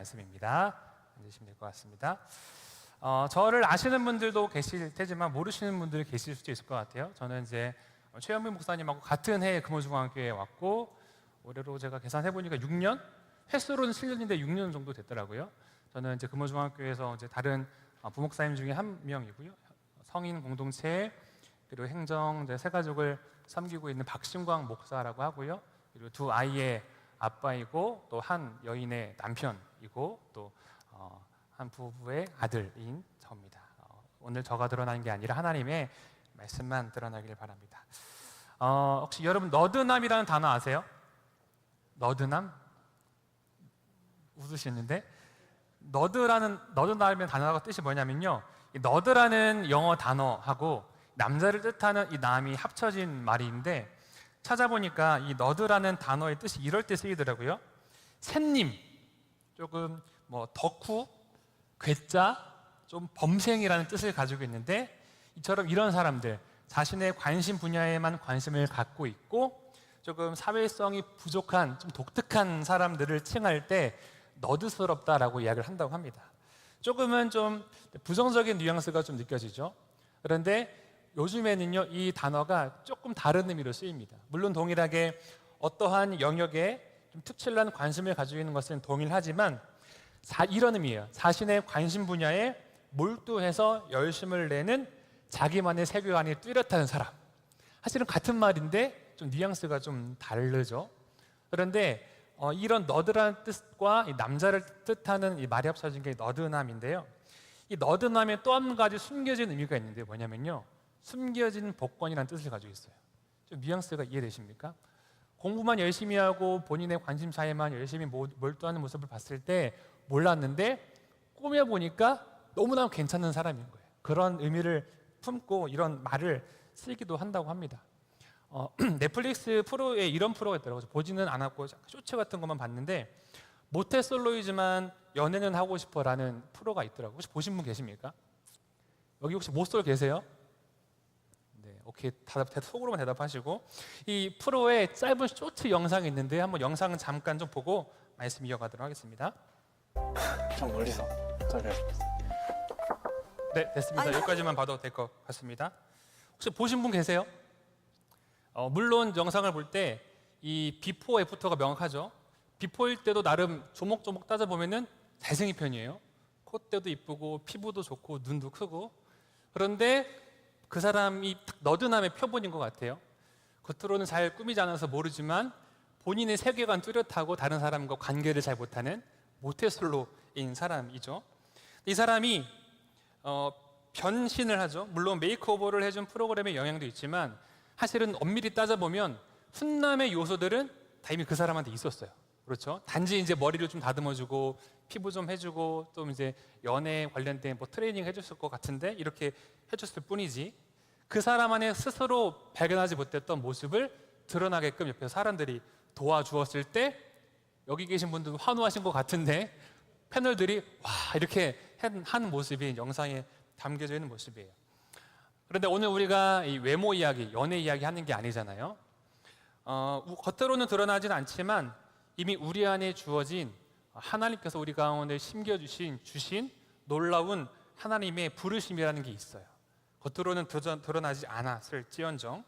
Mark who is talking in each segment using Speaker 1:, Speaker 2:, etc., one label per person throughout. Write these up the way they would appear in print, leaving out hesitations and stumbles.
Speaker 1: 말씀입니다. 앉으시면 될 것 같습니다. 저를 아시는 분들도 계실 테지만 모르시는 분들이 계실 수도 있을 것 같아요. 저는 이제 최영민 목사님하고 같은 해에 금호중앙교회에 왔고, 올해로 제가 계산해 보니까 6년? 횟수로는 7년인데 6년 정도 됐더라고요. 저는 이제 금호중앙교회에서 이제 다른 부목사님 중에 한 명이고요. 성인 공동체 그리고 행정 이제 세 가족을 섬기고 있는 박신광 목사라고 하고요. 그리고 두 아이의 아빠이고 또 한 여인의 남편이고 또 한 부부의 아들인 저입니다. 오늘 저가 드러나는 게 아니라 하나님의 말씀만 드러나길 바랍니다. 혹시 여러분 너드남이라는 단어 아세요? 너드남? 웃으시는데 너드남의 단어가 뜻이 뭐냐면요, 이 너드라는 영어 단어하고 남자를 뜻하는 이 남이 합쳐진 말인데, 찾아보니까 이 너드라는 단어의 뜻이 이럴 때 쓰이더라고요. 샌님, 조금 뭐 덕후, 괴짜, 좀 범생이라는 뜻을 가지고 있는데, 이처럼 이런 사람들, 자신의 관심 분야에만 관심을 갖고 있고 조금 사회성이 부족한 좀 독특한 사람들을 칭할 때 너드스럽다라고 이야기를 한다고 합니다. 조금은 좀 부정적인 뉘앙스가 좀 느껴지죠. 그런데 요즘에는요, 이 단어가 조금 다른 의미로 쓰입니다. 물론 동일하게 어떠한 영역에 좀 특출난 관심을 가지고 있는 것은 동일하지만 이런 의미예요. 자신의 관심 분야에 몰두해서 열심을 내는 자기만의 세계관이 뚜렷한 사람. 사실은 같은 말인데 좀 뉘앙스가 좀 다르죠. 그런데 이런 너드라는 뜻과 이 남자를 뜻하는 이 말이 합쳐진 게 너드남인데요. 이 너드남에 또 한 가지 숨겨진 의미가 있는데 뭐냐면요, 숨겨진 복권이라는 뜻을 가지고 있어요. 좀 뉘앙스가 이해되십니까? 공부만 열심히 하고 본인의 관심사에만 열심히 몰두하는 모습을 봤을 때 몰랐는데 꾸며보니까 너무나 괜찮은 사람인 거예요. 그런 의미를 품고 이런 말을 쓰기도 한다고 합니다. 넷플릭스 프로에 이런 프로가 있더라고요. 보지는 않았고 쇼츠 같은 것만 봤는데, 모태솔로이지만 연애는 하고 싶어라는 프로가 있더라고요. 혹시 보신 분 계십니까? 여기 혹시 모쏠 계세요? 네, 오케이. 속으로만 대답하시고, 이 프로에 짧은 쇼츠 영상이 있는데 한번 영상은 잠깐 좀 보고 말씀 이어가도록 하겠습니다.
Speaker 2: 좀 멀리서
Speaker 1: 네, 됐습니다. 여기까지만 봐도 될 것 같습니다. 혹시 보신 분 계세요? 물론 영상을 볼 때 이 비포 애프터가 명확하죠. 비포일 때도 나름 조목조목 따져보면은 잘생긴 편이에요. 콧대도 이쁘고 피부도 좋고 눈도 크고. 그런데 그 사람이 너드남의 표본인 것 같아요. 겉으로는 잘 꾸미지 않아서 모르지만 본인의 세계관 뚜렷하고 다른 사람과 관계를 잘 못하는 모태솔로인 사람이죠. 이 사람이 변신을 하죠. 물론 메이크오버를 해준 프로그램의 영향도 있지만 사실은 엄밀히 따져보면 훈남의 요소들은 다 이미 그 사람한테 있었어요. 그렇죠? 단지 이제 머리를 좀 다듬어주고 피부 좀 해주고 또 이제 연애 관련된 뭐 트레이닝 해줬을 것 같은데 이렇게 해줬을 뿐이지, 그 사람 안에 스스로 발견하지 못했던 모습을 드러나게끔 옆에서 사람들이 도와주었을 때 여기 계신 분들은 환호하신 것 같은데 패널들이 와 이렇게 한 모습이 영상에 담겨져 있는 모습이에요. 그런데 오늘 우리가 이 외모 이야기, 연애 이야기 하는 게 아니잖아요. 겉으로는 드러나진 않지만 이미 우리 안에 주어진 하나님께서 우리 가운데 주신 놀라운 하나님의 부르심이라는 게 있어요. 겉으로는 드러나지 않았을지언정.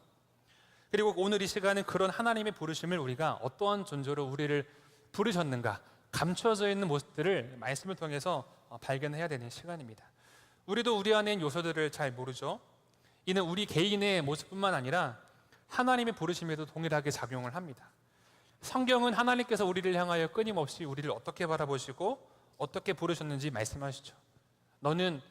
Speaker 1: 그리고 오늘 이 시간은 그런 하나님의 부르심을 우리가 어떠한 존재로 우리를 부르셨는가, 감춰져 있는 모습들을 말씀을 통해서 발견해야 되는 시간입니다. 우리도 우리 안에 있는 요소들을 잘 모르죠. 이는 우리 개인의 모습뿐만 아니라 하나님의 부르심에도 동일하게 작용을 합니다. 성경은 하나님께서 우리를 향하여 끊임없이 우리를 어떻게 바라보시고 어떻게 부르셨는지 말씀하시죠. 너는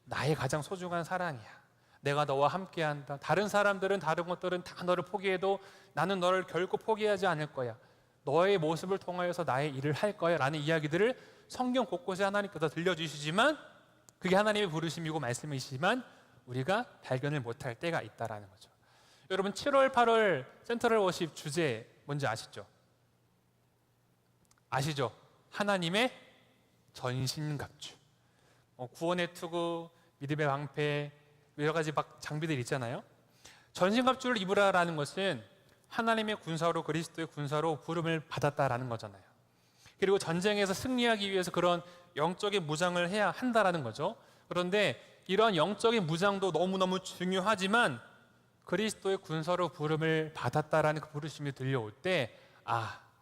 Speaker 1: 나의 가장 소중한 사랑이야. 내가 너와 함께한다. 다른 사람들은 다른 것들은 다 너를 포기해도 나는 너를 결코 포기하지 않을 거야. 너의 모습을 통하여서 나의 일을 할 거야 라는 이야기들을 성경 곳곳에 하나님께서 들려주시지만 그게 하나님의 부르심이고 말씀이시지만 우리가 발견을 못할 때가 있다는 거죠. 여러분 7월 8월 센트럴 워십 주제 뭔지 아시죠? 아시죠? 하나님의 전신갑주. 구원의 투구, 믿음의 방패, 여러 가지 막 장비들 있잖아요. 전신갑주를 입으라라는 것은 하나님의 군사로, 그리스도의 군사로 부름을 받았다라는 거잖아요. 그리고 전쟁에서 승리하기 위해서 그런 영적인 무장을 해야 한다라는 거죠. 그런데 이러한 영적인 무장도 너무너무 중요하지만 그리스도의 군사로 부름을 받았다라는 그 부르심이 들려올 때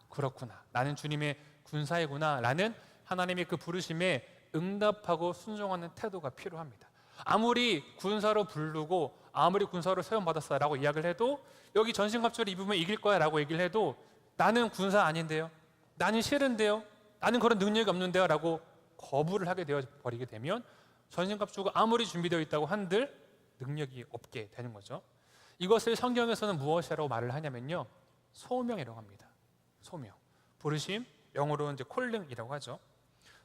Speaker 1: 그렇구나, 나는 주님의 군사이구나 라는 하나님의 그 부르심에 응답하고 순종하는 태도가 필요합니다. 아무리 군사로 부르고 아무리 군사로 세움받았어라고 이야기를 해도, 여기 전신갑주를 입으면 이길 거야 라고 얘기를 해도 나는 군사 아닌데요, 나는 싫은데요, 나는 그런 능력이 없는데요 라고 거부를 하게 되어 버리게 되면 전신갑주가 아무리 준비되어 있다고 한들 능력이 없게 되는 거죠. 이것을 성경에서는 무엇이라고 말을 하냐면요, 소명이라고 합니다. 소명, 부르심, 영어로는 이제 콜링이라고 하죠.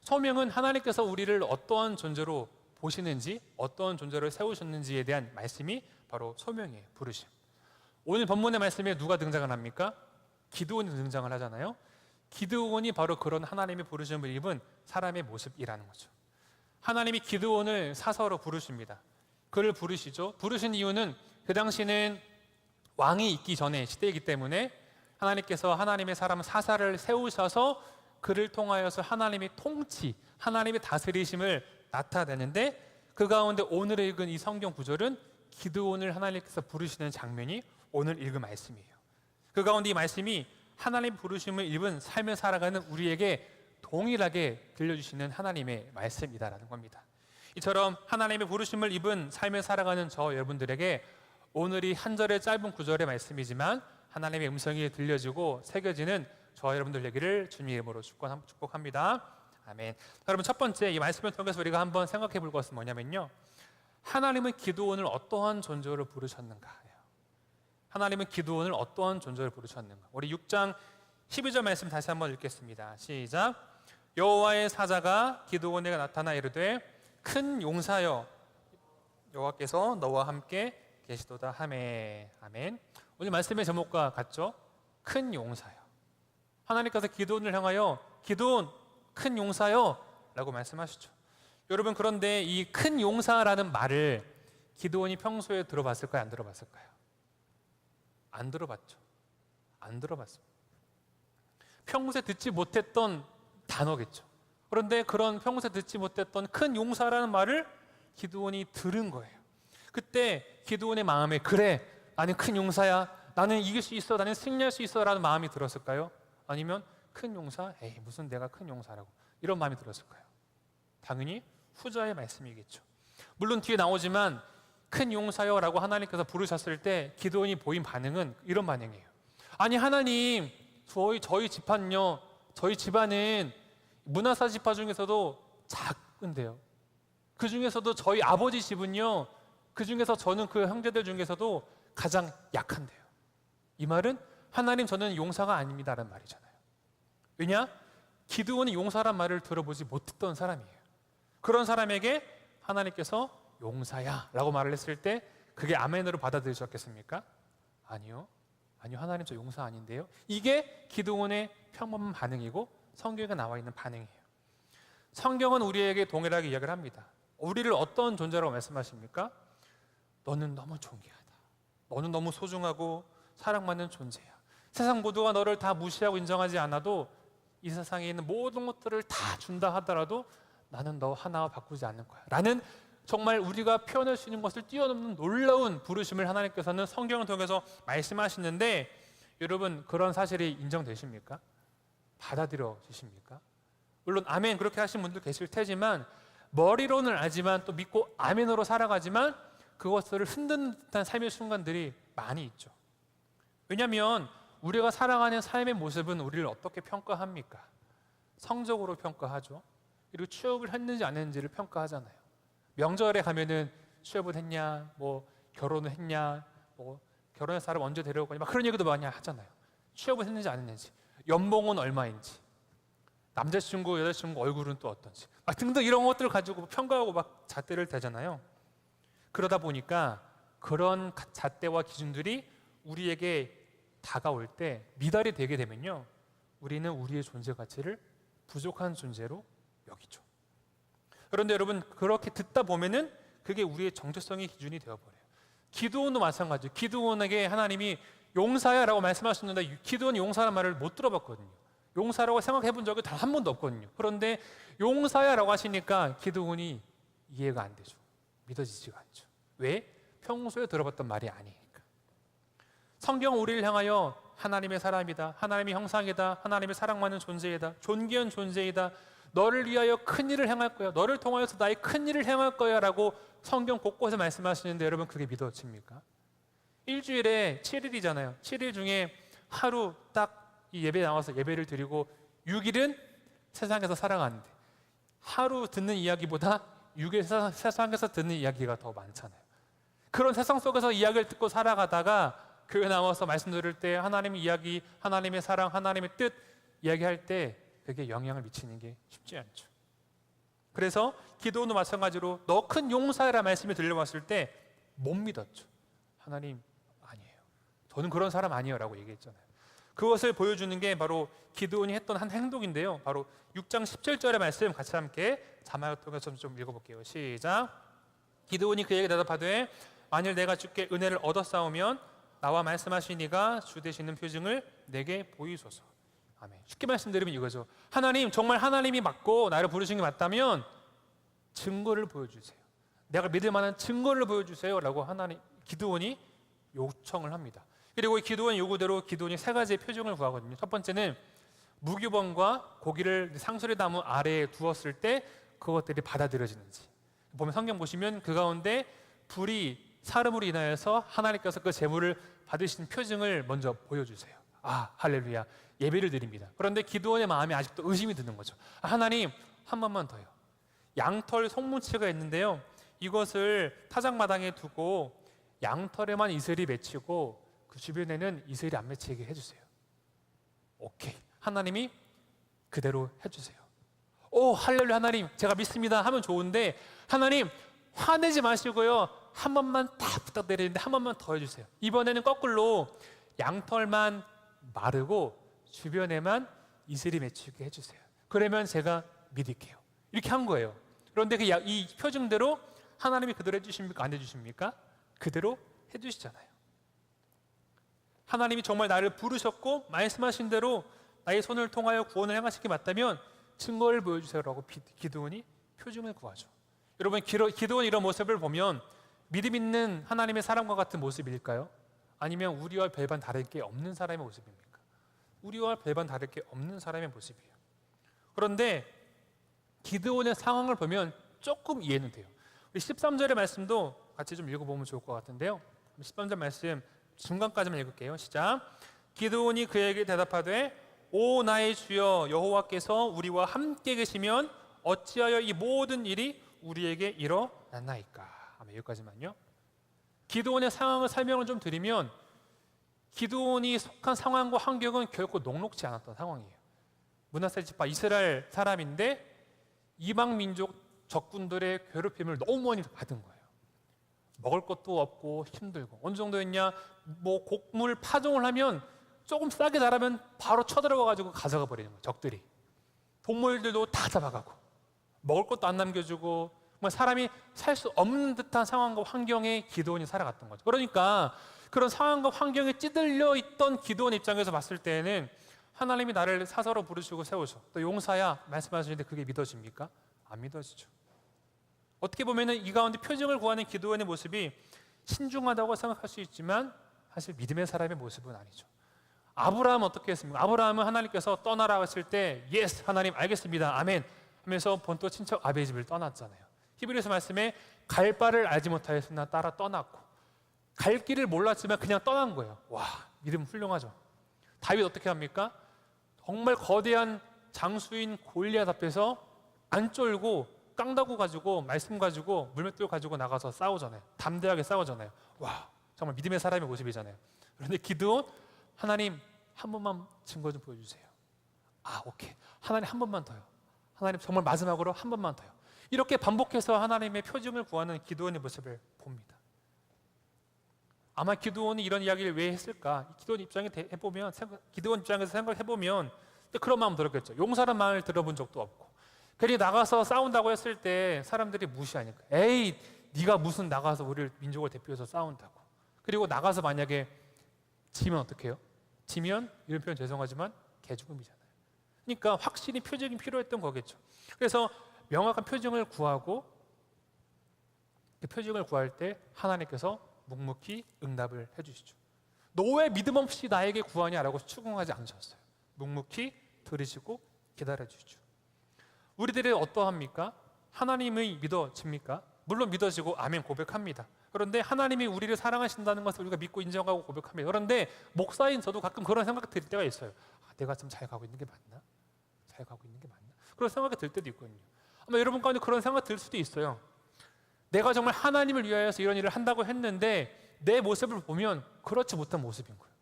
Speaker 1: 소명은 하나님께서 우리를 어떠한 존재로 보시는지, 어떠한 존재로 세우셨는지에 대한 말씀이 바로 소명이에요. 부르심. 오늘 본문의 말씀에 누가 등장을 합니까? 기드온이 등장을 하잖아요. 기드온이 바로 그런 하나님의 부르심을 입은 사람의 모습이라는 거죠. 하나님이 기드온을 사서로 부르십니다. 그를 부르시죠. 부르신 이유는 그 당시는 왕이 있기 전에 시대이기 때문에 하나님께서 하나님의 사람 사사를 세우셔서 그를 통하여서 하나님의 통치, 하나님의 다스리심을 나타내는데, 그 가운데 오늘 읽은 이 성경 구절은 기드온을 하나님께서 부르시는 장면이 오늘 읽은 말씀이에요. 그 가운데 이 말씀이 하나님 부르심을 입은 삶을 살아가는 우리에게 동일하게 들려주시는 하나님의 말씀이다라는 겁니다. 이처럼 하나님의 부르심을 입은 삶을 살아가는 저 여러분들에게 오늘이 한 절의 짧은 구절의 말씀이지만 하나님의 음성이 들려지고 새겨지는 저 여러분들 되기를 주님의 이름으로 축복합니다. 아멘. 여러분, 첫 번째 이 말씀을 통해서 우리가 한번 생각해 볼 것은 뭐냐면요, 하나님은 기드온을 어떠한 존재로 부르셨는가. 하나님은 기드온을 어떠한 존재로 부르셨는가. 우리 6장 12절 말씀 다시 한번 읽겠습니다. 시작. 여호와의 사자가 기드온에게 나타나 이르되 큰 용사여, 여호와께서 너와 함께 계시도다 하매. 아멘. 오늘 말씀의 제목과 같죠? 큰 용사여. 하나님께서 기드온을 향하여 기드온 큰 용사여 라고 말씀하시죠. 여러분, 그런데 이 큰 용사라는 말을 기드온이 평소에 들어봤을까요? 안 들어봤을까요? 안 들어봤죠. 안 들어봤습니다. 평소에 듣지 못했던 단어겠죠. 그런데 그런 평소에 듣지 못했던 큰 용사라는 말을 기드온이 들은 거예요. 그때 기드온의 마음에, 그래, 나는 큰 용사야, 나는 이길 수 있어, 나는 승리할 수 있어 라는 마음이 들었을까요? 아니면 큰 용사? 에이, 무슨 내가 큰 용사라고, 이런 마음이 들었을까요? 당연히 후자의 말씀이겠죠. 물론 뒤에 나오지만 큰 용사여 라고 하나님께서 부르셨을 때 기드온이 보인 반응은 이런 반응이에요. 아니 하나님, 저희 집안요, 저희 집안은 므낫사 지파 중에서도 작은데요, 그 중에서도 저희 아버지 집은요, 그 중에서 저는 그 형제들 중에서도 가장 약한데요. 이 말은 하나님, 저는 용사가 아닙니다라는 말이잖아요. 왜냐? 기드온이 용사란 말을 들어보지 못했던 사람이에요. 그런 사람에게 하나님께서 용사야 라고 말을 했을 때 그게 아멘으로 받아들이셨겠습니까? 아니요, 하나님 저 용사 아닌데요. 이게 기드온의 평범한 반응이고 성경에 나와 있는 반응이에요. 성경은 우리에게 동일하게 이야기를 합니다. 우리를 어떤 존재라고 말씀하십니까? 너는 너무 존귀하다, 너는 너무 소중하고 사랑받는 존재야. 세상 모두가 너를 다 무시하고 인정하지 않아도, 이 세상에 있는 모든 것들을 다 준다 하더라도 나는 너 하나와 바꾸지 않을 거야 라는, 정말 우리가 표현할 수 있는 것을 뛰어넘는 놀라운 부르심을 하나님께서는 성경을 통해서 말씀하시는데, 여러분, 그런 사실이 인정되십니까? 받아들여지십니까? 물론 아멘 그렇게 하신 분들 계실 테지만, 머리로는 알지만 또 믿고 아멘으로 살아가지만 그것을 흔드는 듯한 삶의 순간들이 많이 있죠. 왜냐하면 우리가 살아가는 삶의 모습은 우리를 어떻게 평가합니까? 성적으로 평가하죠. 그리고 취업을 했는지 안 했는지를 평가하잖아요. 명절에 가면은 취업을 했냐, 뭐 결혼을 했냐, 뭐 결혼할 사람 언제 데려올 거냐, 막 그런 얘기도 많이 하잖아요. 취업을 했는지 안 했는지, 연봉은 얼마인지, 남자친구, 여자친구 얼굴은 또 어떤지, 막 등등 이런 것들을 가지고 평가하고 막 잣대를 대잖아요. 그러다 보니까 그런 잣대와 기준들이 우리에게 다가올 때 미달이 되게 되면요, 우리는 우리의 존재 가치를 부족한 존재로 여기죠. 그런데 여러분, 그렇게 듣다 보면은 그게 우리의 정체성의 기준이 되어버려요. 기드온도 마찬가지예요. 기드온에게 하나님이 용사야 라고 말씀하셨는데 기드온이 용사라는 말을 못 들어봤거든요. 용사라고 생각해 본 적이 단 한 번도 없거든요. 그런데 용사야라고 하시니까 기드온이 이해가 안 되죠. 믿어지지가 않죠. 왜? 평소에 들어봤던 말이 아니니까. 성경은 우리를 향하여 하나님의 사람이다, 하나님의 형상이다, 하나님의 사랑받는 존재이다, 존귀한 존재이다, 너를 위하여 큰 일을 행할 거야, 너를 통하여서 나의 큰 일을 행할 거야 라고 성경 곳곳에 말씀하시는데 여러분 그게 믿어집니까? 일주일에 7일이잖아요. 7일 중에 하루 딱 이 예배 나와서 예배를 드리고 6일은 세상에서 살아가는데 하루 듣는 이야기보다 6일 세상에서 듣는 이야기가 더 많잖아요. 그런 세상 속에서 이야기를 듣고 살아가다가 교회 나와서 말씀 들을 때 하나님의 이야기, 하나님의 사랑, 하나님의 뜻 이야기할 때 그게 영향을 미치는 게 쉽지 않죠. 그래서 기도도 마찬가지로 너 큰 용사라 말씀이 들려왔을 때 못 믿었죠. 하나님 아니에요. 저는 그런 사람 아니에요 라고 얘기했잖아요. 그것을 보여주는 게 바로 기드온이 했던 한 행동인데요. 바로 6장 17절의 말씀 같이 함께 자막을 통해서 좀 읽어볼게요. 시작. 기드온이 그에게 대답하되 만일 내가 주께 은혜를 얻었사오면 나와 말씀하시니가 주 되시는 표징을 내게 보이소서. 아멘. 쉽게 말씀드리면 이거죠. 하나님, 정말 하나님이 맞고 나를 부르신 게 맞다면 증거를 보여주세요. 내가 믿을 만한 증거를 보여주세요 라고 하나님 기드온이 요청을 합니다. 그리고 이 기드온 요구대로 기드온이 세 가지의 표징을 구하거든요. 첫 번째는 무교범과 고기를 상술에 담은 아래에 두었을 때 그것들이 받아들여지는지. 보면 성경 보시면 그 가운데 불이 사름으로 인하여서 하나님께서 그 제물을 받으신 표징을 먼저 보여주세요. 아, 할렐루야. 예배를 드립니다. 그런데 기드온의 마음에 아직도 의심이 드는 거죠. 아, 하나님 한 번만 더요. 양털 송무치가 있는데요. 이것을 타작마당에 두고 양털에만 이슬이 맺히고 그 주변에는 이슬이 안 맺히게 해주세요. 오케이. 하나님이 그대로 해주세요. 오, 할렐루야. 하나님 제가 믿습니다 하면 좋은데 하나님 화내지 마시고요. 한 번만 다 부탁드리는데 한 번만 더 해주세요. 이번에는 거꾸로 양털만 마르고 주변에만 이슬이 맺히게 해주세요. 그러면 제가 믿을게요. 이렇게 한 거예요. 그런데 이 표징대로 하나님이 그대로 해주십니까? 안 해주십니까? 그대로 해주시잖아요. 하나님이 정말 나를 부르셨고 말씀하신 대로 나의 손을 통하여 구원을 행하시기 게 맞다면 증거를 보여주세요라고 기드온이 표징을 구하죠. 여러분 기드온 이런 모습을 보면 믿음 있는 하나님의 사람과 같은 모습일까요? 아니면 우리와 별반 다를 게 없는 사람의 모습입니까? 우리와 별반 다를 게 없는 사람의 모습이에요. 그런데 기드온의 상황을 보면 조금 이해는 돼요. 13절의 말씀도 같이 좀 읽어보면 좋을 것 같은데요. 13절 말씀 중간까지만 읽을게요. 시작. 기드온이 그에게 대답하되 오 나의 주여 여호와께서 우리와 함께 계시면 어찌하여 이 모든 일이 우리에게 일어났나이까. 아마 여기까지만요. 기드온의 상황을 설명을 좀 드리면 기드온이 속한 상황과 환경은 결코 녹록지 않았던 상황이에요. 므낫세 지파 이스라엘 사람인데 이방 민족 적군들의 괴롭힘을 너무 많이 받은 거예요. 먹을 것도 없고 힘들고 어느 정도였냐? 뭐 곡물 파종을 하면 조금 싸게 자라면 바로 쳐들어가 가지고 가져가 버리는 거예요. 적들이. 동물들도 다 잡아가고 먹을 것도 안 남겨주고 정말 사람이 살 수 없는 듯한 상황과 환경에 기드온이 살아갔던 거죠. 그러니까 그런 상황과 환경에 찌들려 있던 기드온 입장에서 봤을 때는 하나님이 나를 사사로 부르시고 세우셔 또 용사야 말씀하시는데 그게 믿어집니까? 안 믿어지죠. 어떻게 보면 이 가운데 표징을 구하는 기드온의 모습이 신중하다고 생각할 수 있지만 사실 믿음의 사람의 모습은 아니죠. 아브라함은 어떻게 했습니까? 아브라함은 하나님께서 떠나라고 했을 때 예스 하나님 알겠습니다 아멘 하면서 본토 친척 아베의 집을 떠났잖아요. 히브리서 말씀에 갈 바를 알지 못하였으나 따라 떠났고 갈 길을 몰랐지만 그냥 떠난 거예요. 와 믿음 훌륭하죠. 다윗 어떻게 합니까? 정말 거대한 장수인 골리앗 앞에서 안 쫄고 깡다구 가지고 말씀 가지고 물맷돌 가지고 나가서 싸우잖아요. 담대하게 싸우잖아요. 와 정말 믿음의 사람의 모습이잖아요. 그런데 기드온 하나님 한 번만 증거 좀 보여주세요. 아 오케이 하나님 한 번만 더요. 하나님 정말 마지막으로 한 번만 더요. 이렇게 반복해서 하나님의 표징을 구하는 기드온의 모습을 봅니다. 아마 기드온이 이런 이야기를 왜 했을까? 기드온 입장에 해보면 기드온 입장에서 생각해보면 그런 마음 들었겠죠. 용사란 말을 들어본 적도 없고 괜히 나가서 싸운다고 했을 때 사람들이 무시하니까 에이 네가 무슨 나가서 우리 민족을 대표해서 싸운다고. 그리고 나가서 만약에 지면 어떡해요? 지면 이런 표현 죄송하지만 개죽음이잖아요. 그러니까 확실히 표징이 필요했던 거겠죠. 그래서 명확한 표징을 구하고 그 표징을 구할 때 하나님께서 묵묵히 응답을 해주시죠. 너 왜 믿음 없이 나에게 구하냐라고 추궁하지 않으셨어요. 묵묵히 들으시고 기다려주시죠. 우리들이 어떠합니까? 하나님이 믿어집니까? 물론 믿어지고 아멘 고백합니다. 그런데 하나님이 우리를 사랑하신다는 것을 우리가 믿고 인정하고 고백합니다. 그런데 목사인 저도 가끔 그런 생각 들 때가 있어요. 내가 좀 잘 가고 있는 게 맞나? 잘 가고 있는 게 맞나? 그런 생각이 들 때도 있거든요. 아마 여러분 가운데 그런 생각 들 수도 있어요. 내가 정말 하나님을 위하여서 이런 일을 한다고 했는데 내 모습을 보면 그렇지 못한 모습인 거예요.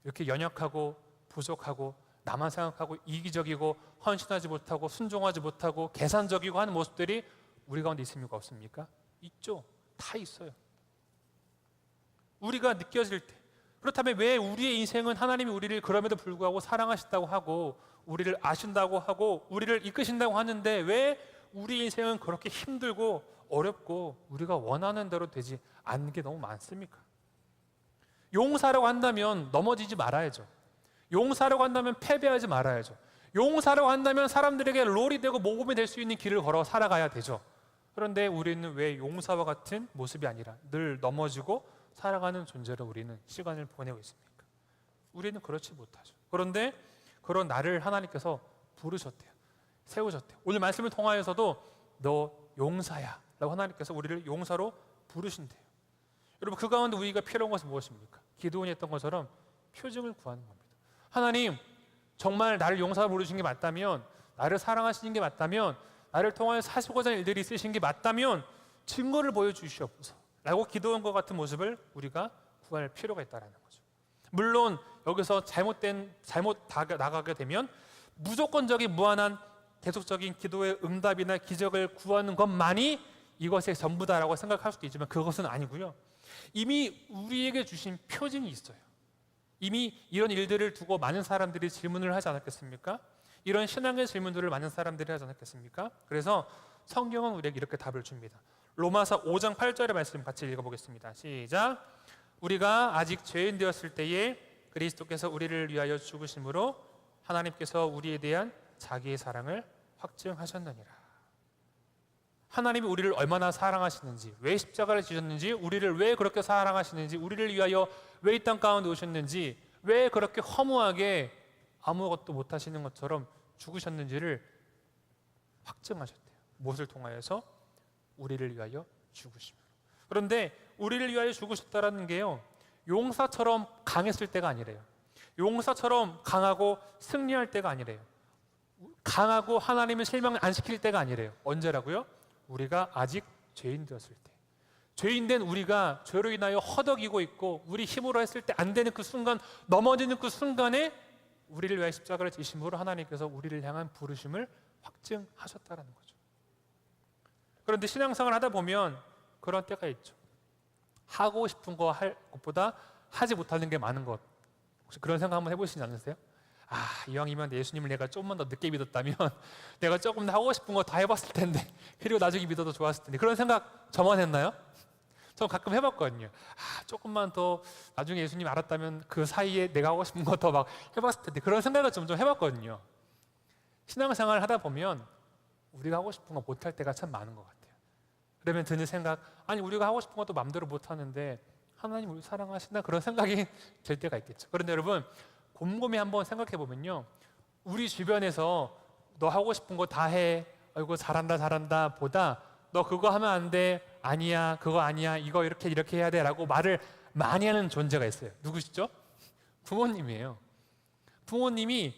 Speaker 1: 이렇게 연약하고 부족하고 나만 생각하고 이기적이고 헌신하지 못하고 순종하지 못하고 계산적이고 하는 모습들이 우리 가운데 있습니까? 없습니까? 있죠. 다 있어요. 우리가 느껴질 때, 그렇다면 왜 우리의 인생은 하나님이 우리를 그럼에도 불구하고 사랑하신다고 하고 우리를 아신다고 하고 우리를 이끄신다고 하는데 왜 우리 인생은 그렇게 힘들고 어렵고 우리가 원하는 대로 되지 않는 게 너무 많습니까? 용사라고 한다면 넘어지지 말아야죠. 용사라고 한다면 패배하지 말아야죠. 용사라고 한다면 사람들에게 롤이 되고 모범이 될 수 있는 길을 걸어 살아가야 되죠. 그런데 우리는 왜 용사와 같은 모습이 아니라 늘 넘어지고 살아가는 존재로 우리는 시간을 보내고 있습니까? 우리는 그렇지 못하죠. 그런데 그런 나를 하나님께서 부르셨대요. 세우셨대요. 오늘 말씀을 통하여서도 너 용사야 라고 하나님께서 우리를 용사로 부르신대요. 여러분 그 가운데 우리가 필요한 것은 무엇입니까? 기도원이 했던 것처럼 표징을 구하는 겁니다. 하나님 정말 나를 용사로 부르신 게 맞다면, 나를 사랑하시는 게 맞다면, 나를 통하여 사시고자 하는 일들이 있으신 게 맞다면 증거를 보여주시옵소서 라고 기도한 것 같은 모습을 우리가 구할 필요가 있다는 거죠. 물론 여기서 잘못 나가게 되면 무조건적인 무한한 계속적인 기도의 응답이나 기적을 구하는 것만이 이것의 전부다라고 생각할 수도 있지만 그것은 아니고요. 이미 우리에게 주신 표징이 있어요. 이미 이런 일들을 두고 많은 사람들이 질문을 하지 않았겠습니까? 이런 신앙의 질문들을 많은 사람들이 하지 않았겠습니까? 그래서 성경은 우리에게 이렇게 답을 줍니다. 로마서 5장 8절의 말씀 같이 읽어보겠습니다. 시작. 우리가 아직 죄인 되었을 때에 그리스도께서 우리를 위하여 죽으심으로 하나님께서 우리에 대한 자기의 사랑을 확증하셨느니라. 하나님이 우리를 얼마나 사랑하시는지, 왜 십자가를 지셨는지, 우리를 왜 그렇게 사랑하시는지, 우리를 위하여 왜 이 땅 가운데 오셨는지, 왜 그렇게 허무하게 아무것도 못하시는 것처럼 죽으셨는지를 확증하셨대요. 무엇을 통하여서? 우리를 위하여 죽으심으로. 그런데 우리를 위하여 죽으셨다는 게요, 용사처럼 강했을 때가 아니래요. 용사처럼 강하고 승리할 때가 아니래요. 강하고 하나님을 실망 안 시킬 때가 아니래요. 언제라고요? 우리가 아직 죄인 되었을 때. 죄인 된 우리가 죄로 인하여 허덕이고 있고 우리 힘으로 했을 때 안 되는 그 순간, 넘어지는 그 순간에 우리를 위하여 십자가를 지심으로 하나님께서 우리를 향한 부르심을 확증하셨다는 거죠. 그런데 신앙생활을 하다 보면 그런 때가 있죠. 하고 싶은 거 할 것보다 하지 못하는 게 많은 것. 혹시 그런 생각 한번 해보시지 않으세요? 이왕이면 예수님을 내가 조금만 더 늦게 믿었다면 내가 조금 더 하고 싶은 거 다 해봤을 텐데, 그리고 나중에 믿어도 좋았을 텐데, 그런 생각 저만 했나요? 전 가끔 해봤거든요. 조금만 더 나중에 예수님 알았다면 그 사이에 내가 하고 싶은 거 더 막 해봤을 텐데, 그런 생각을 좀 해봤거든요. 신앙생활을 하다 보면 우리가 하고 싶은 거 못할 때가 참 많은 것 같아요. 그러면 드는 생각, 우리가 하고 싶은 것도 마음대로 못하는데 하나님 우리 사랑하신다, 그런 생각이 들 때가 있겠죠. 그런데 여러분 곰곰이 한번 생각해 보면요, 우리 주변에서 너 하고 싶은 거 다 해, 아이고 잘한다 보다 너 그거 하면 안 돼, 아니야 그거 아니야, 이거 이렇게 해야 돼 라고 말을 많이 하는 존재가 있어요. 누구시죠? 부모님이에요. 부모님이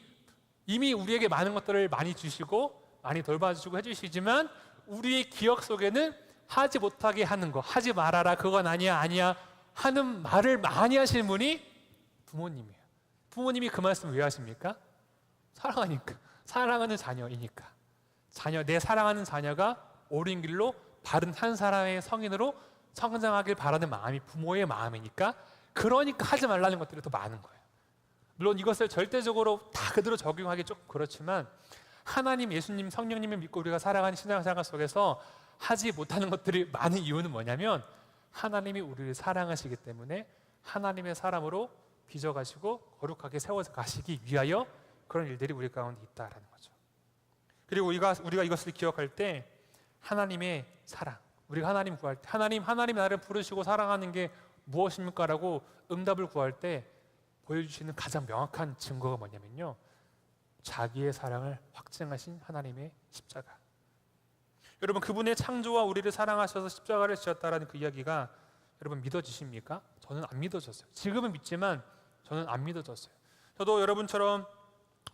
Speaker 1: 이미 우리에게 많은 것들을 많이 주시고 많이 돌봐주시고 해주시지만 우리의 기억 속에는 하지 못하게 하는 거, 하지 말아라, 그건 아니야 하는 말을 많이 하시는 분이 부모님이에요. 부모님이 그 말씀을 왜 하십니까? 사랑하니까. 사랑하는 자녀이니까. 내 사랑하는 자녀가 옳은 길로 바른 한 사람의 성인으로 성장하길 바라는 마음이 부모의 마음이니까, 그러니까 하지 말라는 것들이 더 많은 거예요. 물론 이것을 절대적으로 다 그대로 적용하기 조금 그렇지만 하나님, 예수님, 성령님을 믿고 우리가 살아가는 신앙생활 속에서 하지 못하는 것들이 많은 이유는 뭐냐면 하나님이 우리를 사랑하시기 때문에 하나님의 사람으로 빚어가시고 거룩하게 세워서 가시기 위하여 그런 일들이 우리 가운데 있다라는 거죠. 그리고 우리가 이것을 기억할 때 하나님의 사랑, 우리가 하나님 구할 때 하나님 나를 부르시고 사랑하는 게 무엇입니까? 라고 응답을 구할 때 보여주시는 가장 명확한 증거가 뭐냐면요, 자기의 사랑을 확증하신 하나님의 십자가. 여러분, 그분의 창조와 우리를 사랑하셔서 십자가를 지었다라는 그 이야기가 여러분 믿어지십니까? 저는 안 믿어졌어요. 지금은 믿지만 저는 안 믿어졌어요. 저도 여러분처럼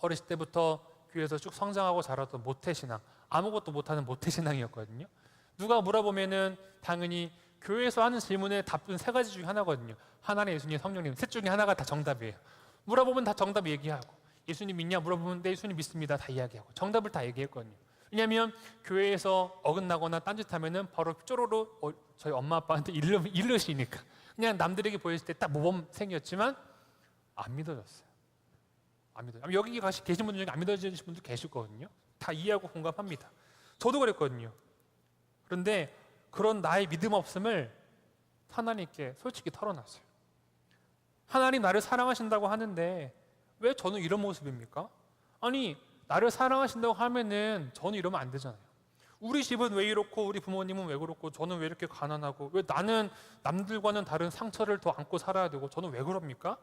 Speaker 1: 어렸을 때부터 교회에서 쭉 성장하고 자랐던 모태신앙, 아무것도 못하는 모태신앙이었거든요. 누가 물어보면은 당연히 교회에서 하는 질문에 답은 세 가지 중에 하나거든요. 하나님, 예수님, 성령님, 셋 중에 하나가 다 정답이에요. 물어보면 다 정답 얘기하고, 예수님 믿냐 물어보면 네, 예수님 믿습니다 다 이야기하고, 정답을 다 얘기했거든요. 왜냐하면 교회에서 어긋나거나 딴짓하면은 바로 쪼로로 저희 엄마 아빠한테 일르시니까. 그냥 남들에게 보였을 때 딱 모범생이었지만 안 믿어졌어요. 안 믿어요. 여기 계신 분들 중에 안 믿어지신 분도 계실 거거든요. 다 이해하고 공감합니다. 저도 그랬거든요. 그런데 그런 나의 믿음 없음을 하나님께 솔직히 털어놨어요. 하나님 나를 사랑하신다고 하는데 왜 저는 이런 모습입니까? 아니, 나를 사랑하신다고 하면은 저는 이러면 안 되잖아요. 우리 집은 왜 이렇고 우리 부모님은 왜 그렇고 저는 왜 이렇게 가난하고 왜 나는 남들과는 다른 상처를 더 안고 살아야 되고 저는 왜 그럽니까?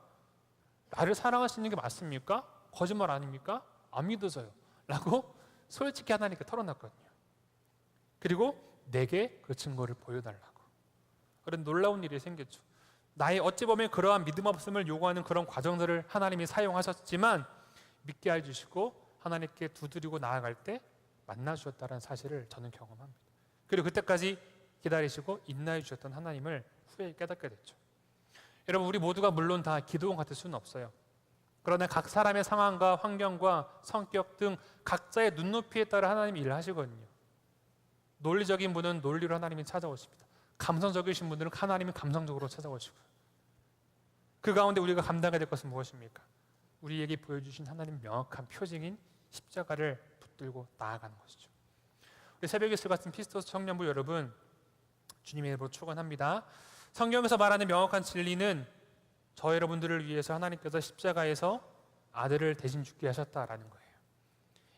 Speaker 1: 나를 사랑하시는 게 맞습니까? 거짓말 아닙니까? 안 믿어져요 라고 솔직히 하나님께 털어놨거든요. 그리고 내게 그 증거를 보여달라고. 그런 놀라운 일이 생겼죠. 나의 어찌 보면 그러한 믿음 없음을 요구하는 그런 과정들을 하나님이 사용하셨지만 믿게 해주시고 하나님께 두드리고 나아갈 때 만나주셨다는 사실을 저는 경험합니다. 그리고 그때까지 기다리시고 인내해 주셨던 하나님을 후에 깨닫게 됐죠. 여러분, 우리 모두가 물론 다 기도원 같을 수는 없어요. 그러나 각 사람의 상황과 환경과 성격 등 각자의 눈높이에 따라 하나님이 일을 하시거든요. 논리적인 분은 논리로 하나님이 찾아오십니다. 감성적이신 분들은 하나님이 감성적으로 찾아오시고, 그 가운데 우리가 감당해야 될 것은 무엇입니까? 우리에게 보여주신 하나님 명확한 표징인 십자가를 붙들고 나아가는 것이죠. 우리 새벽의 술 같은 피스토스 청년부 여러분, 주님의 이름으로 축원합니다. 성경에서 말하는 명확한 진리는 저 여러분들을 위해서 하나님께서 십자가에서 아들을 대신 죽게 하셨다라는 거예요.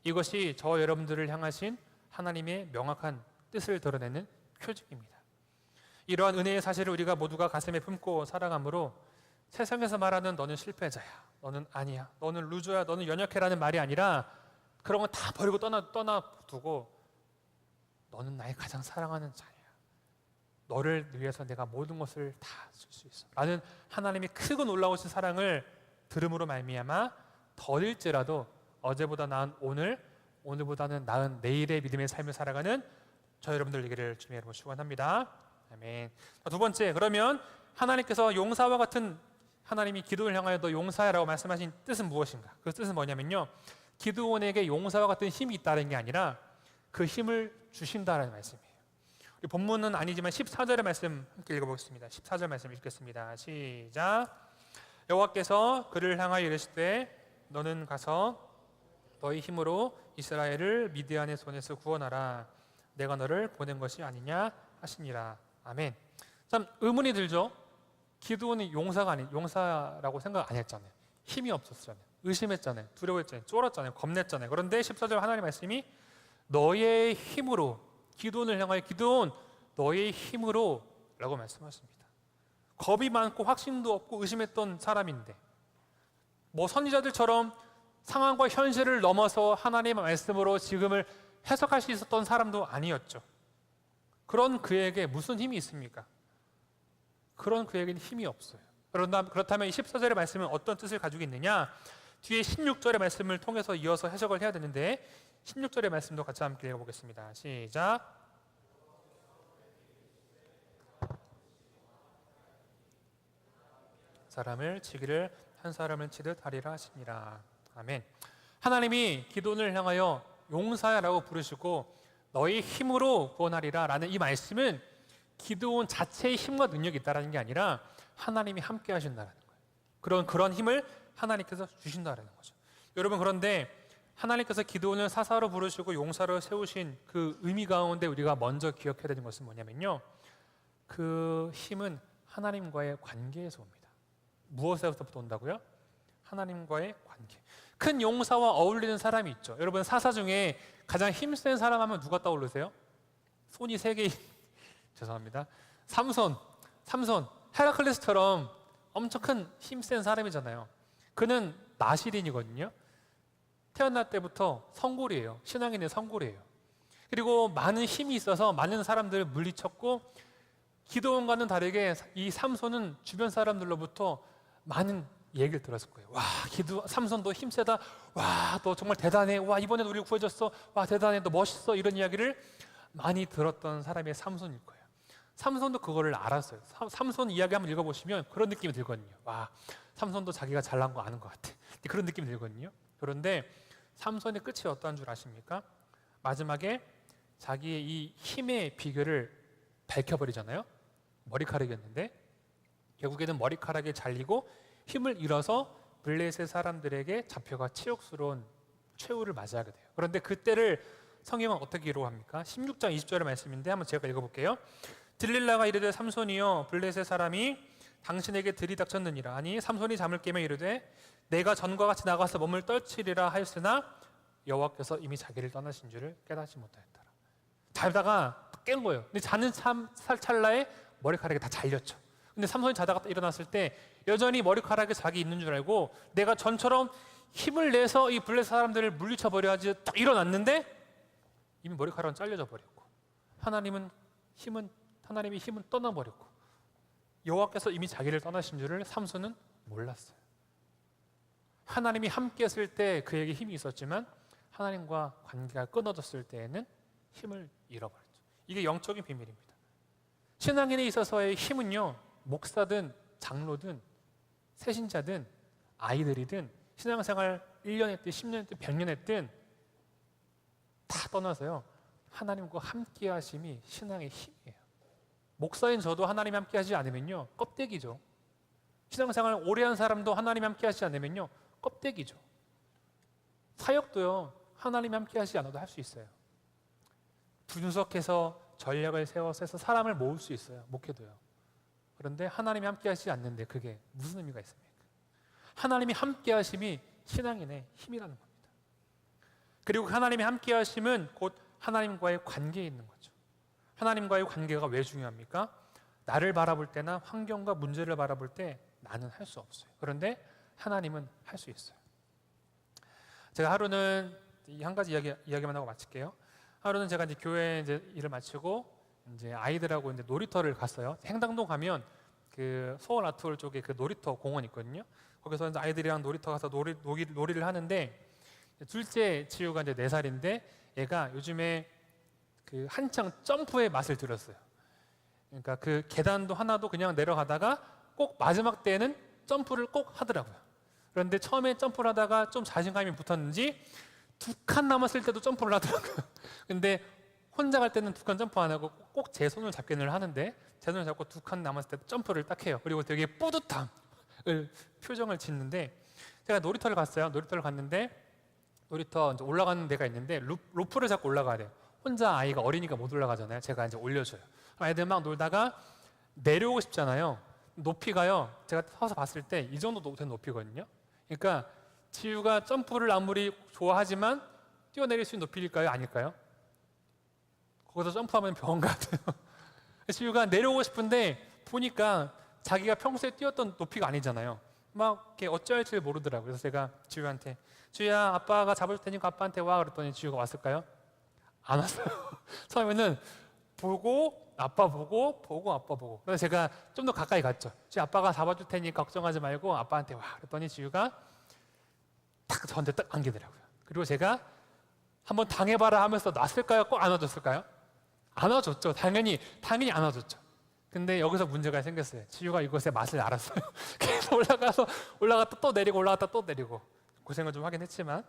Speaker 1: 이것이 저 여러분들을 향하신 하나님의 명확한 뜻을 드러내는 표징입니다. 이러한 은혜의 사실을 우리가 모두가 가슴에 품고 살아가므로 세상에서 말하는 너는 실패자야, 너는 아니야, 너는 루저야, 너는 연약해라는 말이 아니라 그런 건 다 버리고 떠나두고 너는 나의 가장 사랑하는 자야, 너를 위해서 내가 모든 것을 다 쓸 수 있어 라는 하나님의 크고 놀라우신 사랑을 들음으로 말미암아 더딜지라도 어제보다 나은 오늘, 오늘보다는 나은 내일의 믿음의 삶을 살아가는 저 여러분들 되기를 주님의 이름으로 축원합니다. 아멘. 두 번째, 그러면 하나님께서 용사와 같은, 하나님이 기도를 향하여 너 용사야라고 말씀하신 뜻은 무엇인가? 그 뜻은 뭐냐면요, 기드온에게 용사와 같은 힘이 있다는 게 아니라 그 힘을 주신다는 말씀이에요. 우리 본문은 아니지만 14절의 말씀 함께 읽어보겠습니다. 14절 말씀 읽겠습니다. 시작. 여호와께서 그를 향하여 이르시되 너는 가서 너희 힘으로 이스라엘을 미디안의 손에서 구원하라. 내가 너를 보낸 것이 아니냐 하시니라. 아멘. 참 의문이 들죠. 기드온이 용사라고 생각 안 했잖아요. 힘이 없었잖아요. 의심했잖아요. 두려워했잖아요. 쫄았잖아요. 겁냈잖아요. 그런데 14절 하나님 말씀이 너의 힘으로, 기드온을 향하여 기드온 너의 힘으로 라고 말씀하십니다. 겁이 많고 확신도 없고 의심했던 사람인데, 뭐 선지자들처럼 상황과 현실을 넘어서 하나님의 말씀으로 지금을 해석할 수 있었던 사람도 아니었죠. 그런 그에게 무슨 힘이 있습니까? 그런 그에게는 힘이 없어요. 그렇다면 이 14절의 말씀은 어떤 뜻을 가지고 있느냐? 뒤에 16절의 말씀을 통해서 이어서 해석을 해야 되는데 16절의 말씀도 같이 함께 읽어보겠습니다. 시작. 사람을 치기를 한 사람을 치듯 하리라 하시니라. 아멘. 하나님이 기드온을 향하여 용사야라고 부르시고 너희 힘으로 구원하리라 라는 이 말씀은 기드온 자체의 힘과 능력이 있다는 게 아니라 하나님이 함께 하신다는 거예요. 그런 힘을 하나님께서 주신다는 거죠. 여러분, 그런데 하나님께서 기드온을 사사로 부르시고 용사로 세우신 그 의미 가운데 우리가 먼저 기억해야 되는 것은 뭐냐면요, 그 힘은 하나님과의 관계에서 옵니다. 무엇에서부터 온다고요? 하나님과의 관계. 큰 용사와 어울리는 사람이 있죠. 여러분 사사 중에 가장 힘센 사람 하면 누가 떠오르세요? 손이 3개인 죄송합니다. 삼손 헤라클레스처럼 엄청 큰 힘센 사람이잖아요. 그는 나시린이거든요. 태어날 때부터 성골이에요. 신앙인의 성골이에요. 그리고 많은 힘이 있어서 많은 사람들을 물리쳤고, 기드온과는 다르게 이 삼손은 주변 사람들로부터 많은 얘기를 들었을 거예요. 와, 삼손 너 힘세다. 와, 너 정말 대단해. 와, 이번에 우리를 구해줬어. 와, 대단해. 너 멋있어. 이런 이야기를 많이 들었던 사람이 삼손일 거예요. 삼손도 그거를 알았어요. 삼손 이야기 한번 읽어보시면 그런 느낌이 들거든요. 와, 삼손도 자기가 잘난 거 아는 것 같아. 그런 느낌이 들거든요. 그런데 삼손의 끝이 어떠한 줄 아십니까? 마지막에 자기의 이 힘의 비결을 밝혀버리잖아요. 머리카락이었는데 결국에는 머리카락이 잘리고 힘을 잃어서 블레셋 사람들에게 잡혀가 치욕스러운 최후를 맞이하게 돼요. 그런데 그때를 성경은 어떻게 기록합니까? 16장 20절의 말씀인데 한번 제가 읽어볼게요. 들릴라가 이르되 삼손이여 블레셋 사람이 당신에게 들이닥쳤느니라. 아니 삼손이 잠을 깨며 이르되 내가 전과 같이 나가서 몸을 떨치리라 하였으나 여호와께서 이미 자기를 떠나신 줄을 깨닫지 못하였더라. 자다가 깬 거예요. 근데 자는 찰나에 머리카락이 다 잘렸죠. 근데 삼손이 자다가 일어났을 때 여전히 머리카락에 자기 있는 줄 알고 내가 전처럼 힘을 내서 이 블레셋 사람들을 물리쳐 버려야지 딱 일어났는데 이미 머리카락은 잘려져 버렸고 하나님의 힘은 떠나버렸고 여호와께서 이미 자기를 떠나신 줄을 삼손은 몰랐어요. 하나님이 함께 했을 때 그에게 힘이 있었지만 하나님과 관계가 끊어졌을 때에는 힘을 잃어버렸죠. 이게 영적인 비밀입니다. 신앙인에 있어서의 힘은요, 목사든 장로든 새신자든 아이들이든 신앙생활 1년 했든 10년 했든 100년 했든 다 떠나서요, 하나님과 함께 하심이 신앙의 힘이에요. 목사인 저도 하나님 함께 하지 않으면요 껍데기죠. 신앙생활 오래 한 사람도 하나님 함께 하지 않으면요 껍데기죠. 사역도요 하나님 함께 하지 않아도 할 수 있어요. 분석해서 전략을 세워서 해서 사람을 모을 수 있어요. 목회도요. 그런데 하나님이 함께 하지 않는데 그게 무슨 의미가 있습니까? 하나님이 함께 하심이 신앙인의 힘이라는 겁니다. 그리고 하나님이 함께 하심은 곧 하나님과의 관계에 있는 거죠. 하나님과의 관계가 왜 중요합니까? 나를 바라볼 때나 환경과 문제를 바라볼 때 나는 할 수 없어요. 그런데 하나님은 할 수 있어요. 제가 하루는 이 한 가지 이야기만 하고 마칠게요. 하루는 제가 이제 교회 이제 일을 마치고 이제 아이들하고 이제 놀이터를 갔어요. 행당동 가면 그 서울 아트홀 쪽에 그 놀이터 공원 있거든요. 거기서 이제 아이들이랑 놀이터 가서 놀이를 하는데 둘째 지우가 이제 4살인데 얘가 요즘에 그 한창 점프의 맛을 들었어요. 그러니까 그 계단도 하나도 그냥 내려가다가 꼭 마지막 때는 점프를 꼭 하더라고요. 그런데 처음에 점프를 하다가 좀 자신감이 붙었는지 2칸 남았을 때도 점프를 하더라고요. 근데 혼자 갈 때는 2칸 점프 안 하고 꼭 제 손을 잡기는 하는데 제 손을 잡고 2칸 남았을 때 점프를 딱 해요. 그리고 되게 뿌듯함을 표정을 짓는데 제가 놀이터를 갔어요. 놀이터를 갔는데 놀이터 이제 올라가는 데가 있는데 로프를 잡고 올라가야 돼요. 혼자 아이가 어리니까 못 올라가잖아요. 제가 이제 올려줘요. 아이들 막 놀다가 내려오고 싶잖아요. 높이가요. 제가 서서 봤을 때 이 정도 된 높이거든요. 그러니까 지우가 점프를 아무리 좋아하지만 뛰어내릴 수 있는 높이일까요? 아닐까요? 거기서 점프하면 병원 가야 돼요. 지우가 내려오고 싶은데 보니까 자기가 평소에 뛰었던 높이가 아니잖아요. 막 이렇게 어찌할지 모르더라고요. 그래서 제가 지우한테 지우야 아빠가 잡을 테니까 아빠한테 와 그랬더니 지우가 왔을까요? 안 왔어요. 처음에는 보고 아빠 보고 아빠 보고. 그래서 제가 좀 더 가까이 갔죠. 지우 아빠가 잡아줄 테니까 걱정하지 말고 아빠한테 와 그랬더니 지우가 딱 저한테 딱 안기더라고요. 그리고 제가 한번 당해봐라 하면서 놨을까요? 꼭 안아줬을까요? 안아줬죠. 당연히 안아줬죠. 근데 여기서 문제가 생겼어요. 지우가 이것의 맛을 알았어요. 그래서 올라갔다 또 내리고 올라갔다 또 내리고 고생을 좀 하긴 했지만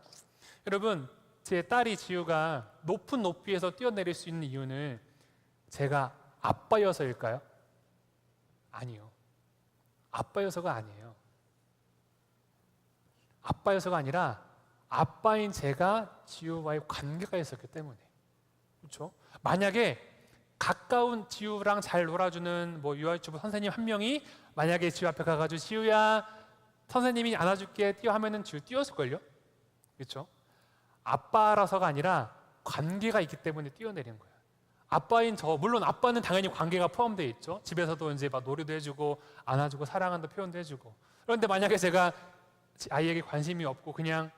Speaker 1: 여러분 제 딸이 지우가 높은 높이에서 뛰어내릴 수 있는 이유는 제가 아빠여서일까요? 아니요. 아빠여서가 아니에요. 아빠여서가 아니라 아빠인 제가 지우와의 관계가 있었기 때문에. 그렇죠? 만약에 가까운 지우랑 잘 놀아주는 뭐 유아유치부 선생님 한 명이 만약에 지우 앞에 가가지고 지우야 선생님이 안아줄게 뛰어 하면은 지우 뛰었을걸요? 그렇죠? 아빠라서가 아니라 관계가 있기 때문에 뛰어내리는 거예요. 아빠인 저, 물론 아빠는 당연히 관계가 포함되어 있죠. 집에서도 이제 막 놀이도 해주고 안아주고 사랑한다 표현도 해주고. 그런데 만약에 제가 아이에게 관심이 없고 그냥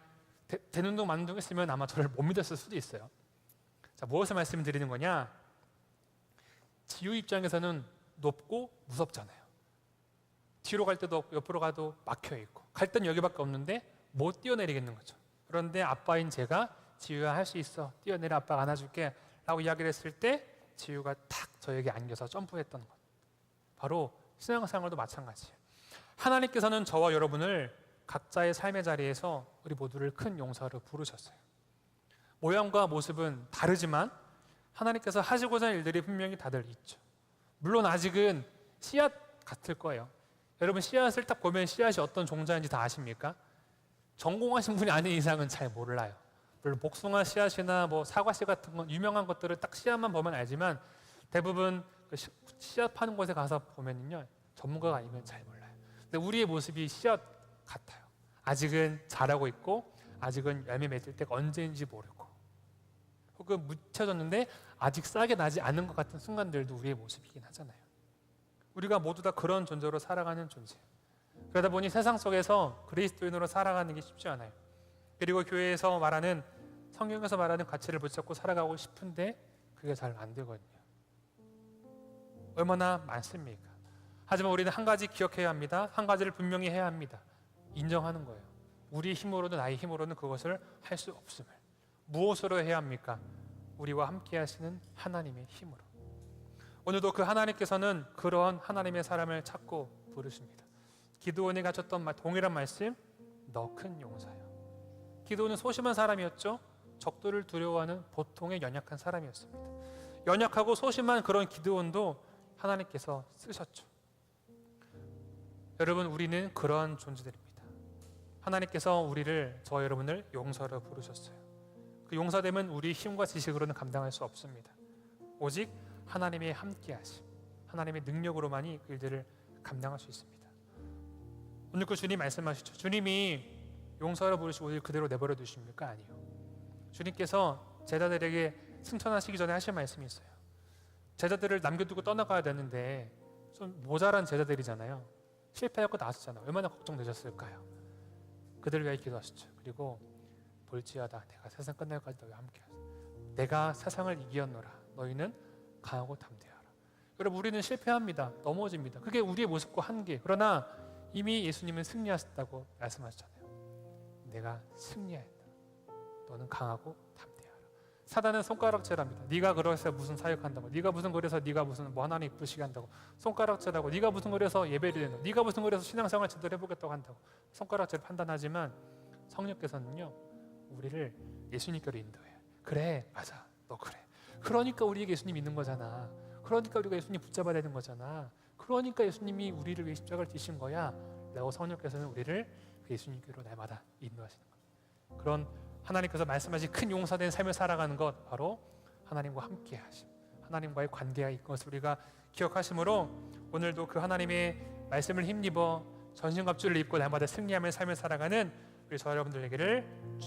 Speaker 1: 되는 둥 마는 둥 했으면 아마 저를 못 믿었을 수도 있어요. 자, 무엇을 말씀드리는 거냐? 지우 입장에서는 높고 무섭잖아요. 뒤로 갈 때도 없고 옆으로 가도 막혀 있고 갈 때는 여기밖에 없는데 못 뛰어내리겠는 거죠. 그런데 아빠인 제가 지우야 할 수 있어, 뛰어내려, 아빠가 안아줄게 라고 이야기를 했을 때 지우가 탁 저에게 안겨서 점프했던 것. 바로 신앙생활도 마찬가지예요. 하나님께서는 저와 여러분을 각자의 삶의 자리에서 우리 모두를 큰 용서로 부르셨어요. 모양과 모습은 다르지만 하나님께서 하시고자 하는 일들이 분명히 다들 있죠. 물론 아직은 씨앗 같을 거예요. 여러분 씨앗을 딱 보면 씨앗이 어떤 종자인지 다 아십니까? 전공하신 분이 아닌 이상은 잘 몰라요. 물론 복숭아 씨앗이나 뭐 사과 씨 같은 건 유명한 것들을 딱 씨앗만 보면 알지만 대부분 그 씨앗 파는 곳에 가서 보면요 전문가가 아니면 잘 몰라요. 근데 우리의 모습이 씨앗 같아요. 아직은 자라고 있고 아직은 열매 맺을 때가 언제인지 모르고 혹은 묻혀졌는데 아직 싹이 나지 않은 것 같은 순간들도 우리의 모습이긴 하잖아요. 우리가 모두 다 그런 존재로 살아가는 존재예요. 그러다 보니 세상 속에서 그리스도인으로 살아가는 게 쉽지 않아요. 그리고 교회에서 말하는, 성경에서 말하는 가치를 붙잡고 살아가고 싶은데 그게 잘 안 되거든요. 얼마나 많습니까? 하지만 우리는 한 가지 기억해야 합니다. 한 가지를 분명히 해야 합니다. 인정하는 거예요. 우리 힘으로는, 나의 힘으로는 그것을 할 수 없음을. 무엇으로 해야 합니까? 우리와 함께 하시는 하나님의 힘으로. 오늘도 그 하나님께서는 그런 하나님의 사람을 찾고 부르십니다. 기드온이 가졌던 동일한 말씀, 너 큰 용사야. 기드온은 소심한 사람이었죠. 적들을 두려워하는 보통의 연약한 사람이었습니다. 연약하고 소심한 그런 기드온도 하나님께서 쓰셨죠. 여러분, 우리는 그런 존재들입니다. 하나님께서 우리를, 저와 여러분을 용사로 부르셨어요. 그 용사됨은 우리 힘과 지식으로는 감당할 수 없습니다. 오직 하나님의 함께하심, 하나님의 능력으로만이 그 일들을 감당할 수 있습니다. 오늘 그 주님 말씀하시죠. 주님이 용사로 부르시고 우리를 그대로 내버려 두십니까? 아니요. 주님께서 제자들에게 승천하시기 전에 하신 말씀이 있어요. 제자들을 남겨두고 떠나가야 되는데 좀 모자란 제자들이잖아요. 실패하고 나왔잖아요. 얼마나 걱정되셨을까요? 그들을 위하여 기도하시죠. 그리고 볼지어다 내가 세상 끝날까지 너희와 함께하자. 내가 세상을 이기었노라. 너희는 강하고 담대하라. 여러분, 우리는 실패합니다. 넘어집니다. 그게 우리의 모습과 한계. 그러나 이미 예수님은 승리하셨다고 말씀하셨잖아요. 내가 승리했다. 너는 강하고 담대하라. 사단은 손가락질합니다. 네가 그래서 무슨 사역한다고, 네가 무슨 그래서 네가 무슨 뭐 하나님 이쁘시게 한다고 손가락질하고, 네가 무슨 그래서 예배를 드린다고, 네가 무슨 그래서 신앙생활 제대로 해보겠다고 한다고 손가락질 판단하지만 성령께서는요 우리를 예수님께로 인도해요. 그래, 맞아, 너 그래. 그러니까 우리에게 예수님 있는 거잖아. 그러니까 우리가 예수님 붙잡아야 되는 거잖아. 그러니까 예수님이 우리를 위해 십자가를 지신 거야 라고 성령께서는 우리를 예수님께로 날마다 인도하시는 겁니다. 그런 하나님께서 말씀하신 큰 용사된 삶을 살아가는 것, 바로 하나님과 함께 하심, 하나님과의 관계가 있는 것을 우리가 기억하심으로 오늘도 그 하나님의 말씀을 힘입어 전신갑주를 입고 날마다 승리하며 삶을 살아가는 우리 저 여러분들 되기를 주님